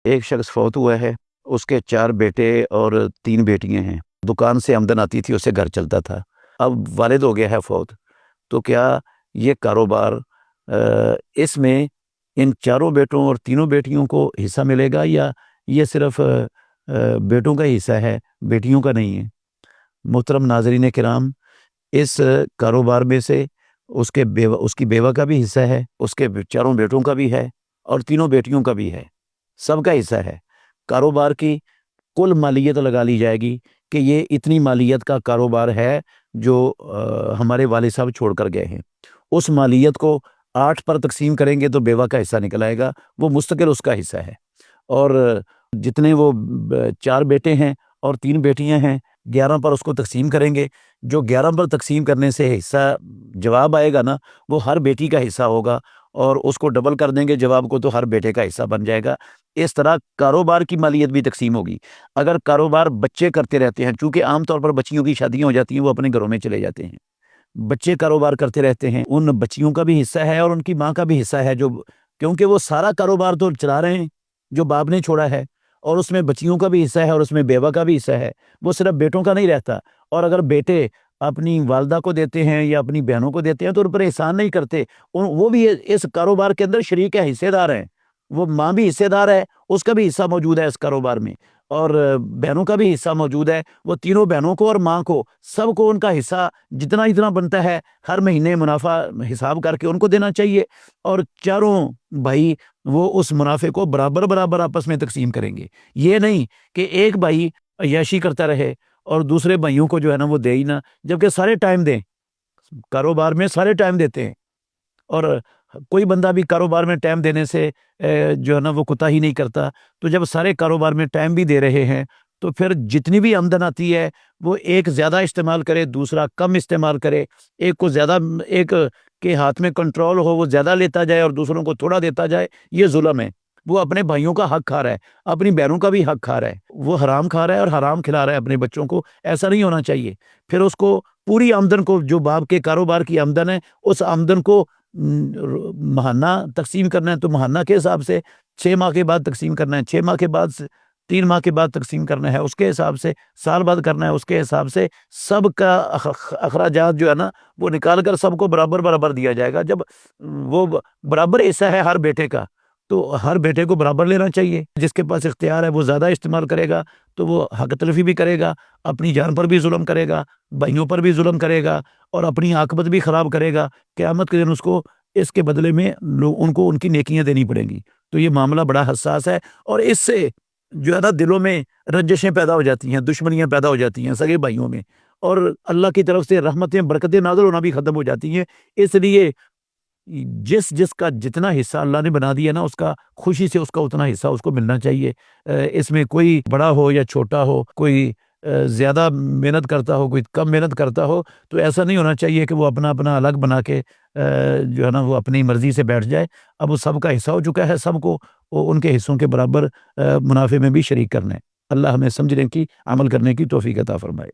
ایک شخص فوت ہوا ہے، اس کے 4 بیٹے اور 3 بیٹیاں ہیں۔ دکان سے آمدن آتی تھی، اس سے گھر چلتا تھا۔ اب والد ہو گیا ہے فوت، تو کیا یہ کاروبار اس میں ان 4 بیٹوں اور 3 بیٹیوں کو حصہ ملے گا، یا یہ صرف بیٹوں کا حصہ ہے، بیٹیوں کا نہیں ہے؟ محترم ناظرین کرام، اس کاروبار میں سے اس کی بیوہ کا بھی حصہ ہے، اس کے 4 بیٹوں کا بھی ہے، اور 3 بیٹیوں کا بھی ہے، سب کا حصہ ہے۔ کاروبار کی کل مالیت لگا لی جائے گی کہ یہ اتنی مالیت کا کاروبار ہے جو ہمارے والد صاحب چھوڑ کر گئے ہیں۔ اس مالیت کو 8 پر تقسیم کریں گے تو بیوہ کا حصہ نکل آئے گا، وہ مستقل اس کا حصہ ہے۔ اور جتنے وہ 4 بیٹے ہیں اور 3 بیٹیاں ہیں، 11 پر اس کو تقسیم کریں گے۔ جو 11 پر تقسیم کرنے سے حصہ جواب آئے گا نا، وہ ہر بیٹی کا حصہ ہوگا، اور اس کو ڈبل کر دیں گے جواب کو، تو ہر بیٹے کا حصہ بن جائے گا۔ اس طرح کاروبار کی مالیت بھی تقسیم ہوگی۔ اگر کاروبار بچے کرتے رہتے ہیں، چونکہ عام طور پر بچیوں کی شادیاں ہو جاتی ہیں، وہ اپنے گھروں میں چلے جاتے ہیں، بچے کاروبار کرتے رہتے ہیں، ان بچیوں کا بھی حصہ ہے اور ان کی ماں کا بھی حصہ ہے، کیونکہ وہ سارا کاروبار تو چلا رہے ہیں جو باپ نے چھوڑا ہے، اور اس میں بچیوں کا بھی حصہ ہے اور اس میں بیوہ کا بھی حصہ ہے، وہ صرف بیٹوں کا نہیں رہتا۔ اور اگر بیٹے اپنی والدہ کو دیتے ہیں یا اپنی بہنوں کو دیتے ہیں تو ان پر احسان نہیں کرتے، وہ بھی اس کاروبار کے اندر شریک ہے، حصے دار ہیں۔ وہ ماں بھی حصے دار ہے، اس کا بھی حصہ موجود ہے اس کاروبار میں، اور بہنوں کا بھی حصہ موجود ہے۔ وہ تینوں بہنوں کو اور ماں کو، سب کو ان کا حصہ جتنا جتنا بنتا ہے ہر مہینے منافع حساب کر کے ان کو دینا چاہیے، اور 4 بھائی وہ اس منافع کو برابر برابر آپس میں تقسیم کریں گے۔ یہ نہیں کہ ایک بھائی عیاشی کرتا رہے اور دوسرے بھائیوں کو جو ہے نا وہ دے ہی نہ، جبکہ سارے ٹائم دیں، کاروبار میں سارے ٹائم دیتے ہیں، اور کوئی بندہ بھی کاروبار میں ٹائم دینے سے جو ہے نا وہ کوتاہی نہیں کرتا۔ تو جب سارے کاروبار میں ٹائم بھی دے رہے ہیں تو پھر جتنی بھی آمدن آتی ہے وہ ایک زیادہ استعمال کرے، دوسرا کم استعمال کرے، ایک کو زیادہ، ایک کے ہاتھ میں کنٹرول ہو، وہ زیادہ لیتا جائے اور دوسروں کو تھوڑا دیتا جائے، یہ ظلم ہے۔ وہ اپنے بھائیوں کا حق کھا رہا ہے، اپنی بہنوں کا بھی حق کھا رہا ہے، وہ حرام کھا رہا ہے اور حرام کھلا رہا ہے اپنے بچوں کو۔ ایسا نہیں ہونا چاہیے۔ پھر اس کو پوری آمدن کو، جو باپ کے کاروبار کی آمدن ہے، اس آمدن کو ماہانہ تقسیم کرنا ہے تو ماہانہ کے حساب سے 6 ماہ کے بعد تقسیم کرنا ہے، 6 ماہ کے بعد 3 ماہ کے بعد تقسیم کرنا ہے، اس کے حساب سے سال بعد کرنا ہے، اس کے حساب سے سب کا اخراجات جو ہے نا وہ نکال کر سب کو برابر برابر دیا جائے گا۔ جب وہ برابر حصہ ہے ہر بیٹے کا، تو ہر بیٹے کو برابر لینا چاہیے۔ جس کے پاس اختیار ہے وہ زیادہ استعمال کرے گا تو وہ حق تلفی بھی کرے گا، اپنی جان پر بھی ظلم کرے گا، بھائیوں پر بھی ظلم کرے گا، اور اپنی عاقبت بھی خراب کرے گا۔ قیامت کے دن اس کو اس کے بدلے میں ان کو ان کی نیکیاں دینی پڑیں گی۔ تو یہ معاملہ بڑا حساس ہے، اور اس سے جو ہے نا دلوں میں رنجشیں پیدا ہو جاتی ہیں، دشمنیاں پیدا ہو جاتی ہیں سگے بھائیوں میں، اور اللہ کی طرف سے رحمتیں برکتیں نازل ہونا بھی ختم ہو جاتی ہیں۔ اس لیے جس کا جتنا حصہ اللہ نے بنا دیا نا، اس کا خوشی سے اس کا اتنا حصہ اس کو ملنا چاہیے۔ اس میں کوئی بڑا ہو یا چھوٹا ہو، کوئی زیادہ محنت کرتا ہو، کوئی کم محنت کرتا ہو، تو ایسا نہیں ہونا چاہیے کہ وہ اپنا اپنا الگ بنا کے جو ہے نا وہ اپنی مرضی سے بیٹھ جائے۔ اب وہ سب کا حصہ ہو چکا ہے، سب کو ان کے حصوں کے برابر منافع میں بھی شریک کرنا ہے۔ اللہ ہمیں سمجھنے کی، عمل کرنے کی توفیق عطا فرمائے۔